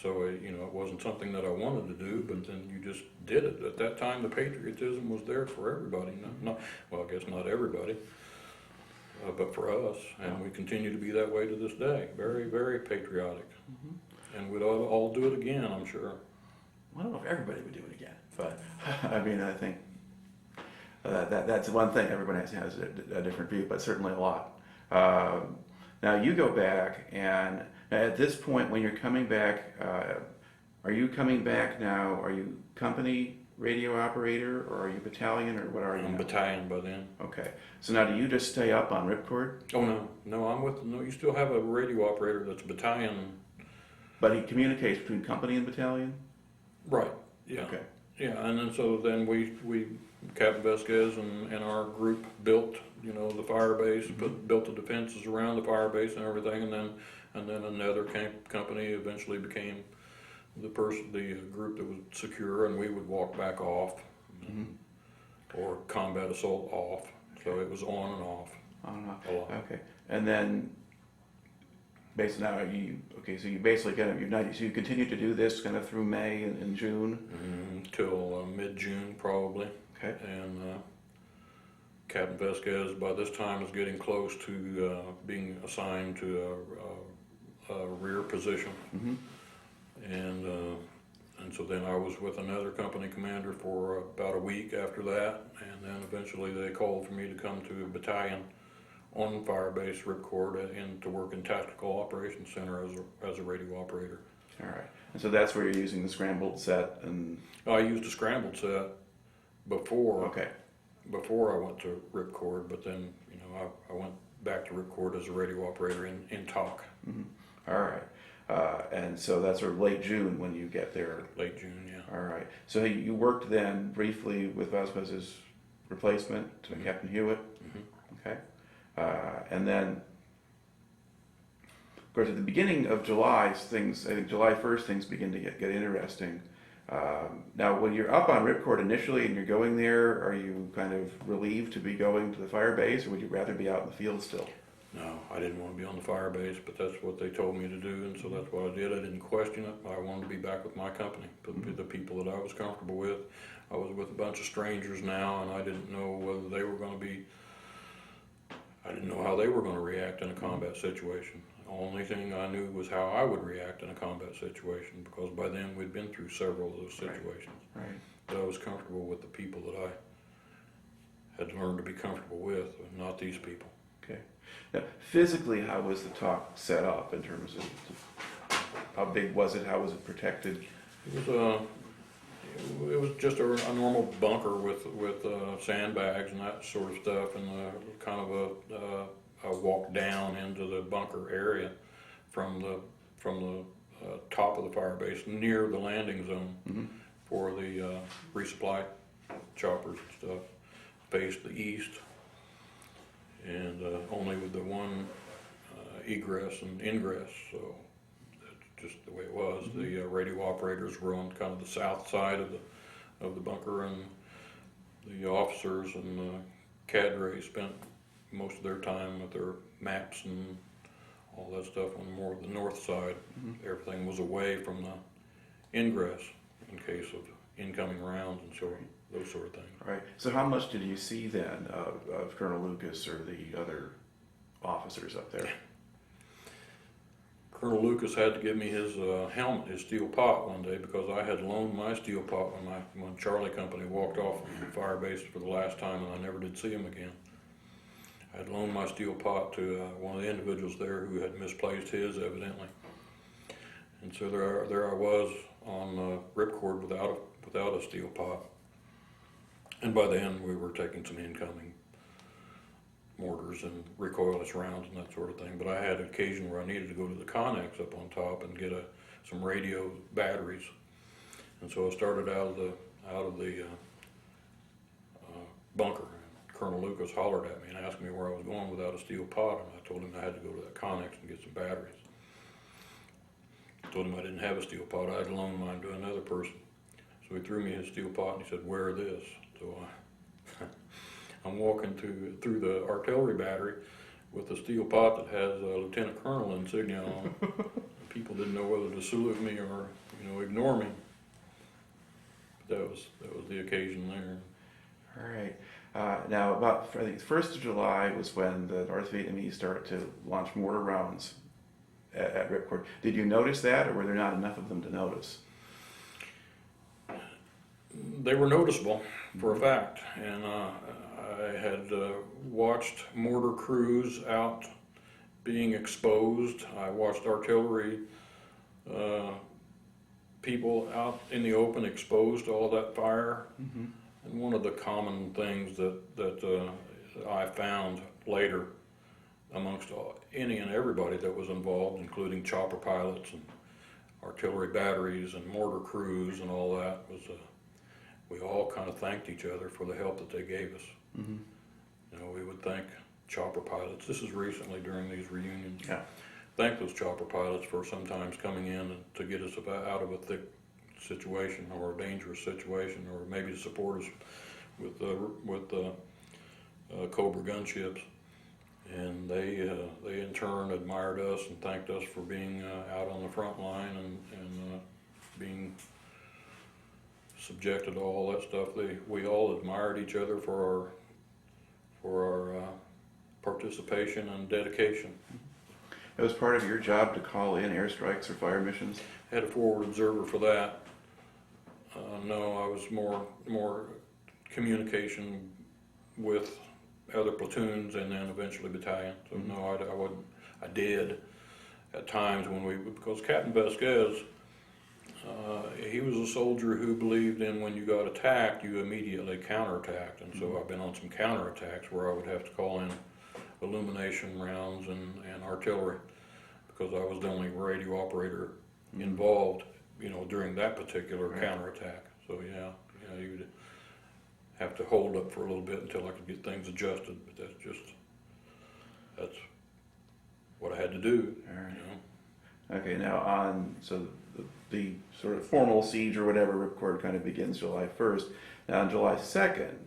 So, you know, it wasn't something that I wanted to do, but then you just did it. At that time, the patriotism was there for everybody. Well, I guess not everybody, but for us. And we continue to be that way to this day. Very, very patriotic. And we'd all do it again, I'm sure. Well, I don't know if everybody would do it again, but I mean, I think that's one thing. Everybody has a different view, but certainly a lot. Now you go back, and at this point, when you're coming back, are you coming back now? Are you company radio operator, or are you battalion, or what are you I'm now? battalion by then. Okay. So now do you just stay up on Ripcord? Oh, no, I'm with, no, you still have a radio operator that's battalion. But he communicates between company and battalion? Right, yeah. Okay. Yeah, and then so then we Captain Vasquez and our group built, the fire base, built the defenses around the fire base and everything, and then another company eventually became the group that was secure, and we would walk back off, or combat assault off. So it was on and off. On and off. A lot. Okay. And then, based now, so you basically so you continue to do this kind of through May and June? Till mid-June probably. Okay. And Captain Vasquez by this time is getting close to being assigned to a rear position. And so then I was with another company commander for about a week after that, and then eventually they called for me to come to a battalion on fire base Ripcord and to work in tactical operations center as a radio operator. All right. And so that's where you're using the scrambled set and... I used a scrambled set before Okay. before I went to Ripcord, but then I went back to Ripcord as a radio operator in TOC. All right. And so that's sort of late June when you get there. Late June, yeah. All right. So you worked then briefly with Vasquez's replacement, Captain Hewitt. Okay. And then, of course, at the beginning of July, I think July 1st, things begin to get interesting. Now, when you're up on Ripcord initially and you're going there, are you kind of relieved to be going to the fire base, or would you rather be out in the field still? No, I didn't want to be on the fire base, but that's what they told me to do, and so that's what I did. I didn't question it. I wanted to be back with my company, the people that I was comfortable with. I was with a bunch of strangers now, and I didn't know whether they were going to be, I didn't know how they were going to react in a combat situation. The only thing I knew was how I would react in a combat situation, because by then we'd been through several of those situations. Right. But I was comfortable with the people that I had learned to be comfortable with, not these people. Okay. Now, physically, how was the TOC set up in terms of how big was it? How was it protected? It was just a normal bunker with sandbags and that sort of stuff, and kind of a walk down into the bunker area from the top of the fire base near the landing zone for the resupply choppers and stuff. Faced the east, and only with the one egress and ingress, so that's just the way it was. The radio operators were on kind of the south side of the bunker, and the officers and cadre spent most of their time with their maps and all that stuff on more of the north side. Everything was away from the ingress in case of incoming rounds and so those sort of things. Right. So how much did you see then of Colonel Lucas or the other officers up there? Colonel Lucas had to give me his helmet, his steel pot one day, because I had loaned my steel pot when Charlie Company walked off from the fire base for the last time, and I never did see him again. I had loaned my steel pot to one of the individuals there who had misplaced his, evidently. And so there I was on Ripcord without a steel pot. And by then we were taking some incoming mortars and recoilless rounds and that sort of thing. But I had an occasion where I needed to go to the Connex up on top and get some radio batteries. And so I started out of the bunker. Colonel Lucas hollered at me and asked me where I was going without a steel pot, and I told him I had to go to that Connex and get some batteries. I told him I didn't have a steel pot. I had loaned mine to another person. So he threw me his steel pot and he said, "Wear this." So I'm walking through the artillery battery with a steel pot that has a lieutenant colonel insignia on it. People didn't know whether to salute me or ignore me. That was the occasion there. All right. Now, about I think the 1st of July was when the North Vietnamese started to launch mortar rounds at Ripcord. Did you notice that, or were there not enough of them to notice? They were noticeable, for a fact, and I had watched mortar crews out being exposed. I watched artillery people out in the open exposed to all that fire. Mm-hmm. And one of the common things that I found later amongst any and everybody that was involved, including chopper pilots and artillery batteries and mortar crews and all that, was we all kind of thanked each other for the help that they gave us. Mm-hmm. You know, we would thank chopper pilots. This is recently during these reunions. Yeah. Thank those chopper pilots for sometimes coming in and to get us out of a thick situation or a dangerous situation, or maybe to support us with Cobra gunships. And they in turn admired us and thanked us for being out on the front line and being subjected to all that stuff. We all admired each other for our participation and dedication. It was part of your job to call in airstrikes or fire missions? I had a forward observer for that. No, I was more communication with other platoons and then eventually battalion. So Mm-hmm. no, I wasn't. I did at times because Captain Vasquez, he was a soldier who believed in when you got attacked, you immediately counterattacked. And so I've been on some counterattacks where I would have to call in illumination rounds and artillery, because I was the only radio operator involved, you know, during that particular counterattack. So yeah, you'd have to hold up for a little bit until I could get things adjusted, but that's what I had to do. All right. You know? Okay, now so the sort of formal siege or whatever, Ripcord kind of begins July 1st. Now on July 2nd,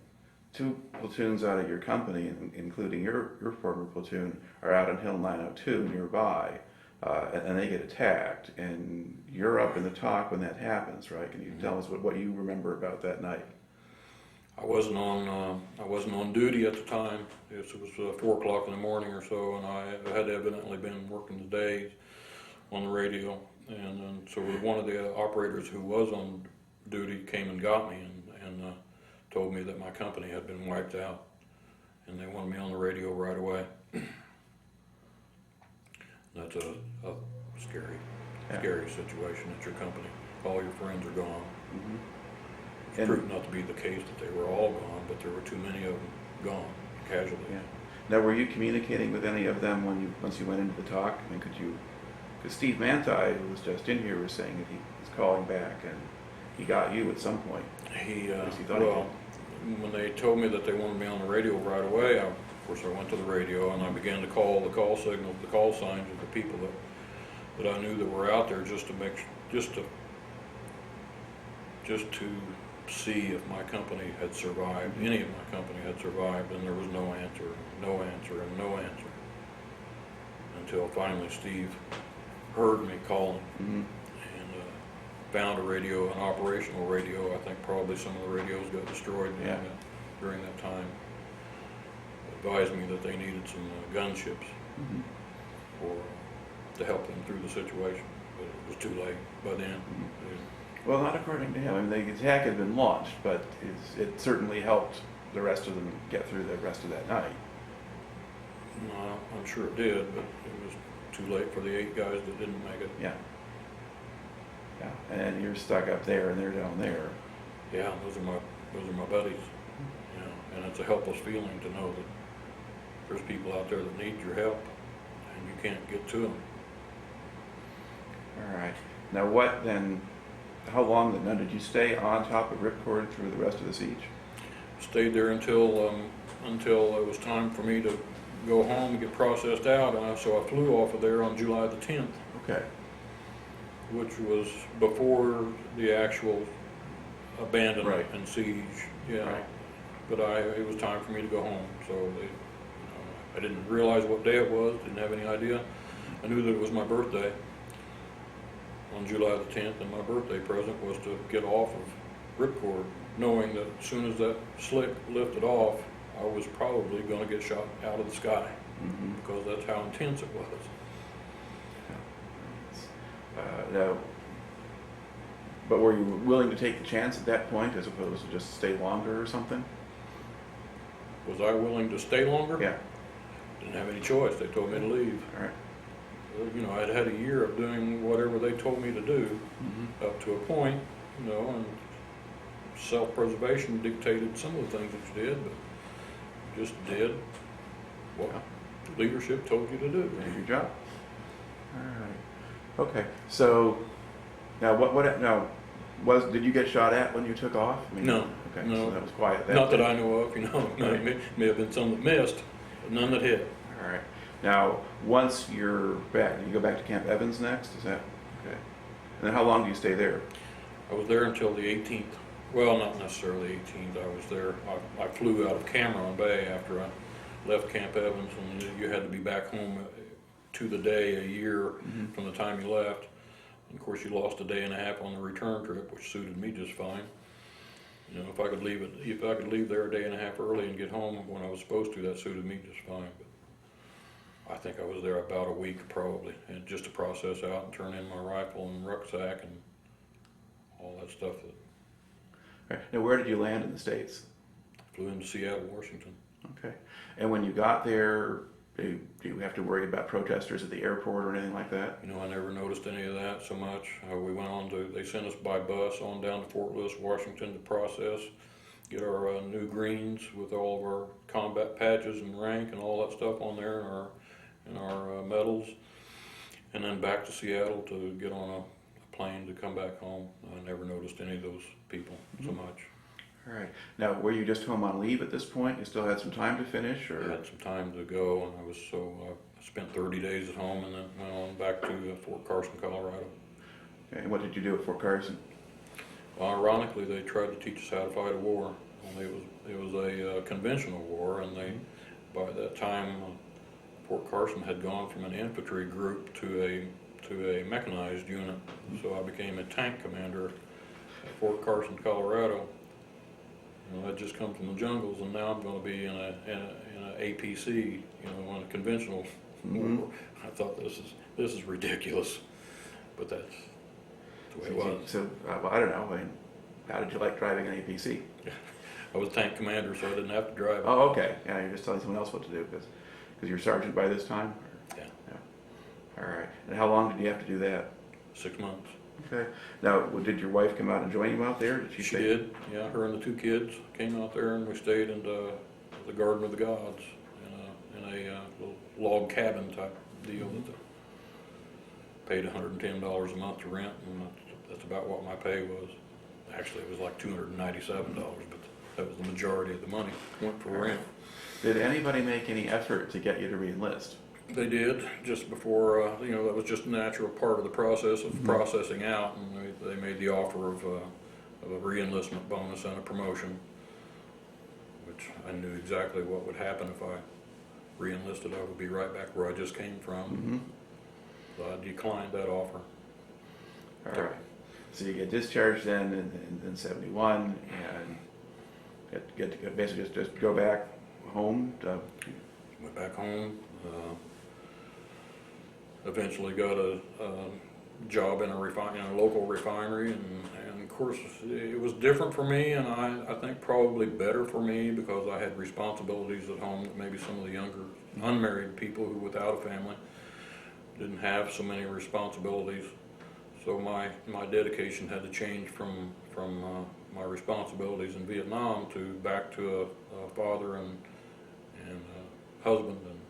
2 platoons out of your company, including your former platoon, are out on Hill 902 nearby, and they get attacked, and you're up in the talk when that happens, right? Can you tell us what you remember about that night? I wasn't on duty at the time. It was 4 o'clock in the morning or so, and I had evidently been working the days on the radio, and so one of the operators who was on duty came and got me and told me that my company had been wiped out, and they wanted me on the radio right away. That's a scary situation at your company. All your friends are gone. Mm-hmm. It proved not to be the case that they were all gone, but there were too many of them gone, casualty. Yeah. Now, were you communicating with any of them once you went into the talk? I mean, because Steve Manti, who was just in here, was saying that he was calling back and he got you at some point. When they told me that they wanted me on the radio right away, of course I went to the radio and I began to call the call signals, the call signs of the people that I knew that were out there, just to see if my company had survived, any of my company had survived, and there was no answer, and no answer. Until finally Steve heard me calling and found a radio, an operational radio. I think probably some of the radios got destroyed during that time. Advised me that they needed some gunships to help them through the situation, but it was too late by then. Well, not according to him. I mean, the attack had been launched, but it certainly helped the rest of them get through the rest of that night. No, I'm sure it did, but it was too late for the 8 guys that didn't make it. Yeah. Yeah, and you're stuck up there, and they're down there. Yeah, those are my buddies. You know, and it's a helpless feeling to know that there's people out there that need your help, and you can't get to them. All right. Now, what then? How long then? Now, did you stay on top of Ripcord through the rest of the siege? Stayed there until it was time for me to go home and get processed out, and so I flew off of there on July the 10th. Okay. Which was before the actual abandonment and siege. Yeah. Right. But it was time for me to go home, so I didn't realize what day it was, didn't have any idea. I knew that it was my birthday on July the 10th, and my birthday present was to get off of Ripcord, knowing that as soon as that slick lifted off, I was probably going to get shot out of the sky, because that's how intense it was. Now, but were you willing to take the chance at that point as opposed to just stay longer or something? Was I willing to stay longer? Yeah. Didn't have any choice. They told me to leave. All right. you know, I'd had a year of doing whatever they told me to do up to a point, you know, and self-preservation dictated some of the things that you did, but just did what leadership told you to do. Did your job. All right. Okay. So now, did you get shot at when you took off? I mean, No. Okay. No. So that was quiet. Not that I know of, you know. Right. May have been some that missed, but none that hit. All right. Now, once you're back, you go back to Camp Evans next. Is that okay? And then how long do you stay there? I was there until the 18th. Well, not necessarily 18th. I was there. I flew out of Cameron Bay after I left Camp Evans, and you had to be back home to the day a year from the time you left. And of course, you lost a day and a half on the return trip, which suited me just fine. You know, if I could leave there a day and a half early and get home when I was supposed to, that suited me just fine. But I think I was there about a week probably, and just to process out and turn in my rifle and rucksack and all that stuff. That All right. Now, where did you land in the States? flew into Seattle, Washington. Okay. And when you got there, do you have to worry about protesters at the airport or anything like that? You know, I never noticed any of that so much. We went on they sent us by bus on down to Fort Lewis, Washington to process, get our new greens with all of our combat patches and rank and all that stuff on there and our medals, and then back to Seattle to get on a plane to come back home. I never noticed any of those people so much. All right. Now, were you just home on leave at this point? You still had some time to finish, or? I had some time to go, and I spent 30 days at home and then went on back to Fort Carson, Colorado. Okay. And what did you do at Fort Carson? Well, ironically, they tried to teach us how to fight a war. Only it was a conventional war, and by that time, Fort Carson had gone from an infantry group to a mechanized unit. So I became a tank commander at Fort Carson, Colorado. You know, I'd just come from the jungles, and now I'm going to be in a APC, you know, on a conventional war. I thought this is ridiculous, but that's the way it was. So, well, I don't know. I mean, how did you like driving an APC? I was tank commander, so I didn't have to drive it. Oh, okay. Yeah, you're just telling someone else what to do because you're sergeant by this time? Or? Yeah. All right. And how long did you have to do that? 6 months. Okay. Now, did your wife come out and join you out there? Did She did, yeah. Her and the 2 kids came out there, and we stayed in the Garden of the Gods in a little log cabin type deal that paid $110 a month to rent, and that's about what my pay was. Actually, it was like $297, but that was the majority of the money went for rent. Did anybody make any effort to get you to re-enlist? They did, just before, you know, that was just a natural part of the process of processing out, and they made the offer of a re-enlistment bonus and a promotion, which I knew exactly what would happen if I re-enlisted. I would be right back where I just came from. So I declined that offer. All right. So you get discharged then in 71 and get to basically just go back home to... Went back home. Eventually got a job in a local refinery, and of course it was different for me, and I think probably better for me because I had responsibilities at home that maybe some of the younger unmarried people who without a family didn't have so many responsibilities. So my dedication had to change from my responsibilities in Vietnam to back to a father and husband, and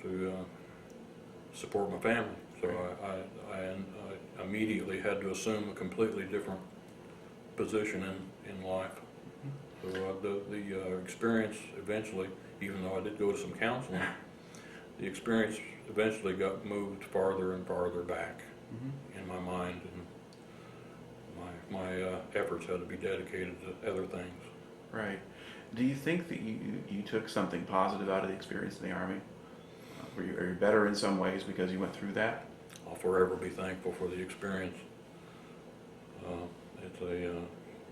to support my family. So I immediately had to assume a completely different position in life. So the experience eventually, even though I did go to some counseling, the experience eventually got moved farther and farther back in my mind, and my efforts had to be dedicated to other things. Right. Do you think that you took something positive out of the experience in the Army? Are you better in some ways because you went through that? I'll forever be thankful for the experience. It's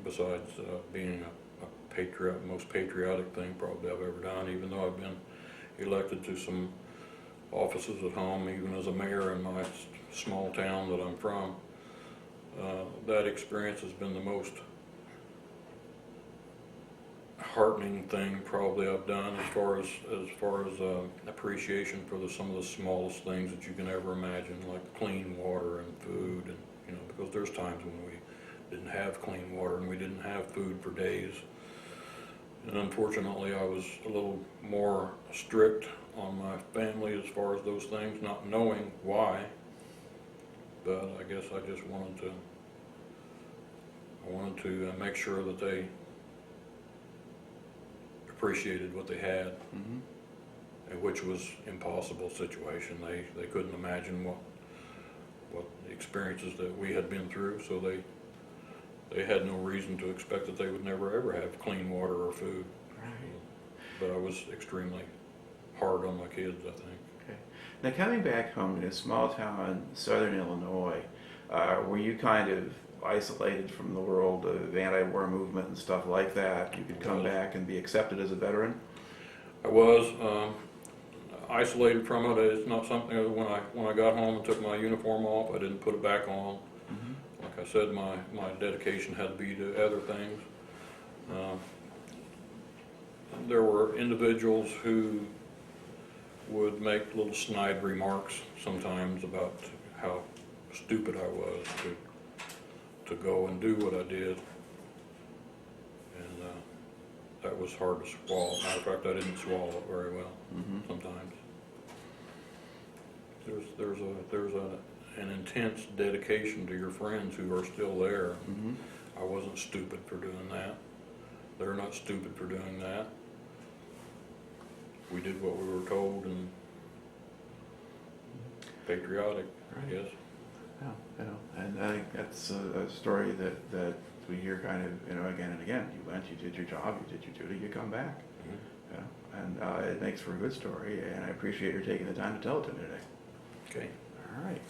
besides being a most patriotic thing probably I've ever done, even though I've been elected to some offices at home, even as a mayor in my small town that I'm from. That experience has been the most heartening thing probably I've done as far as appreciation for some of the smallest things that you can ever imagine, like clean water and food, and because there's times when we didn't have clean water and we didn't have food for days. And unfortunately, I was a little more strict on my family as far as those things, not knowing why. But I guess I just wanted to make sure that they appreciated what they had, and which was impossible situation. They couldn't imagine what the experiences that we had been through, so they had no reason to expect that they would never ever have clean water or food. Right. But I was extremely hard on my kids, I think. Okay. Now, coming back home in a small town in southern Illinois, were you kind of isolated from the world of anti-war movement and stuff like that? You could come back and be accepted as a veteran? I was isolated from it. It's not something that when I got home and took my uniform off, I didn't put it back on. Like I said, my dedication had to be to other things. There were individuals who would make little snide remarks sometimes about how stupid I was to go and do what I did, and that was hard to swallow. Matter of fact, I didn't swallow it very well sometimes. There's an intense dedication to your friends who are still there. I wasn't stupid for doing that. They're not stupid for doing that. We did what we were told, and patriotic, I guess. Yeah, and I think that's a story that we hear kind of, again and again. You went, you did your job, you did your duty, you come back. And it makes for a good story, and I appreciate your taking the time to tell it to me today. Okay. All right.